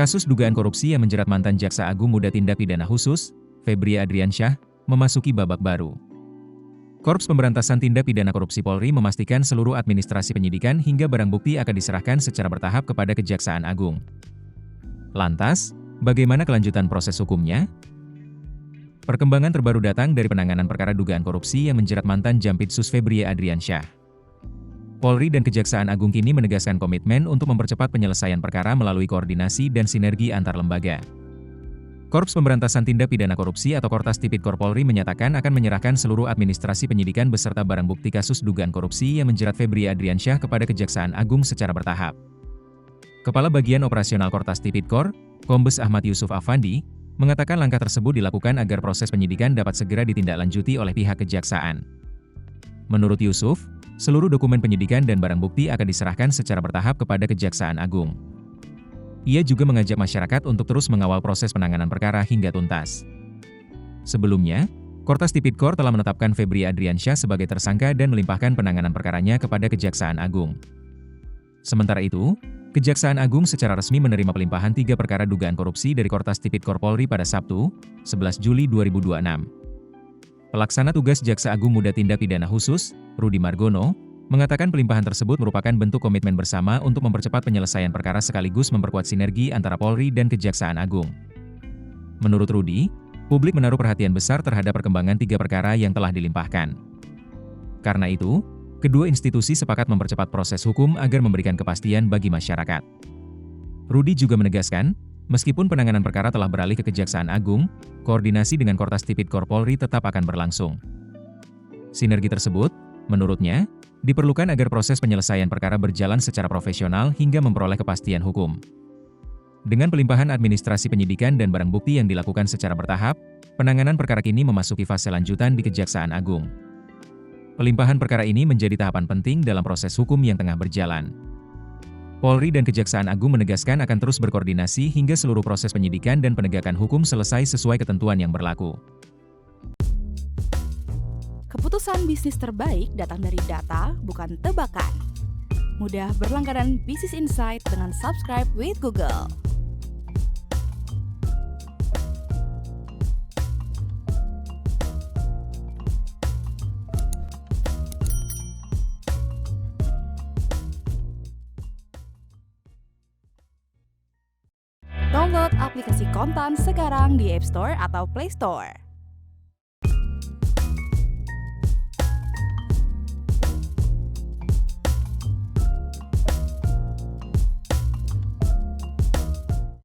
Kasus dugaan korupsi yang menjerat mantan Jaksa Agung Muda Tindak Pidana Khusus, Febri Adriansyah, memasuki babak baru. Korps Pemberantasan Tindak Pidana Korupsi Polri memastikan seluruh administrasi penyidikan hingga barang bukti akan diserahkan secara bertahap kepada Kejaksaan Agung. Lantas, bagaimana kelanjutan proses hukumnya? Perkembangan terbaru datang dari penanganan perkara dugaan korupsi yang menjerat mantan Jampitsus Febri Adriansyah. Polri dan Kejaksaan Agung kini menegaskan komitmen untuk mempercepat penyelesaian perkara melalui koordinasi dan sinergi antar lembaga. Korps Pemberantasan Tindak Pidana Korupsi atau Kortas Tipidkor Polri menyatakan akan menyerahkan seluruh administrasi penyidikan beserta barang bukti kasus dugaan korupsi yang menjerat Febri Adriansyah kepada Kejaksaan Agung secara bertahap. Kepala Bagian Operasional Kortas Tipidkor, Kombes Ahmad Yusuf Afandi, mengatakan langkah tersebut dilakukan agar proses penyidikan dapat segera ditindaklanjuti oleh pihak Kejaksaan. Menurut Yusuf, seluruh dokumen penyidikan dan barang bukti akan diserahkan secara bertahap kepada Kejaksaan Agung. Ia juga mengajak masyarakat untuk terus mengawal proses penanganan perkara hingga tuntas. Sebelumnya, Kortas Tipidkor telah menetapkan Febri Adriansyah sebagai tersangka dan melimpahkan penanganan perkaranya kepada Kejaksaan Agung. Sementara itu, Kejaksaan Agung secara resmi menerima pelimpahan 3 perkara dugaan korupsi dari Kortas Tipidkor Polri pada Sabtu, 11 Juli 2026. Pelaksana tugas Jaksa Agung Muda Tindak Pidana Khusus, Rudi Margono, mengatakan pelimpahan tersebut merupakan bentuk komitmen bersama untuk mempercepat penyelesaian perkara sekaligus memperkuat sinergi antara Polri dan Kejaksaan Agung. Menurut Rudi, publik menaruh perhatian besar terhadap perkembangan 3 perkara yang telah dilimpahkan. Karena itu, kedua institusi sepakat mempercepat proses hukum agar memberikan kepastian bagi masyarakat. Rudi juga menegaskan, meskipun penanganan perkara telah beralih ke Kejaksaan Agung, koordinasi dengan Kortas Tipidkor Polri tetap akan berlangsung. Sinergi tersebut, menurutnya, diperlukan agar proses penyelesaian perkara berjalan secara profesional hingga memperoleh kepastian hukum. Dengan pelimpahan administrasi penyidikan dan barang bukti yang dilakukan secara bertahap, penanganan perkara kini memasuki fase lanjutan di Kejaksaan Agung. Pelimpahan perkara ini menjadi tahapan penting dalam proses hukum yang tengah berjalan. Polri dan Kejaksaan Agung menegaskan akan terus berkoordinasi hingga seluruh proses penyidikan dan penegakan hukum selesai sesuai ketentuan yang berlaku. Keputusan bisnis terbaik datang dari data, bukan tebakan. Mudah berlangganan Business Insight dengan subscribe with Google. Download aplikasi Kontan sekarang di App Store atau Play Store.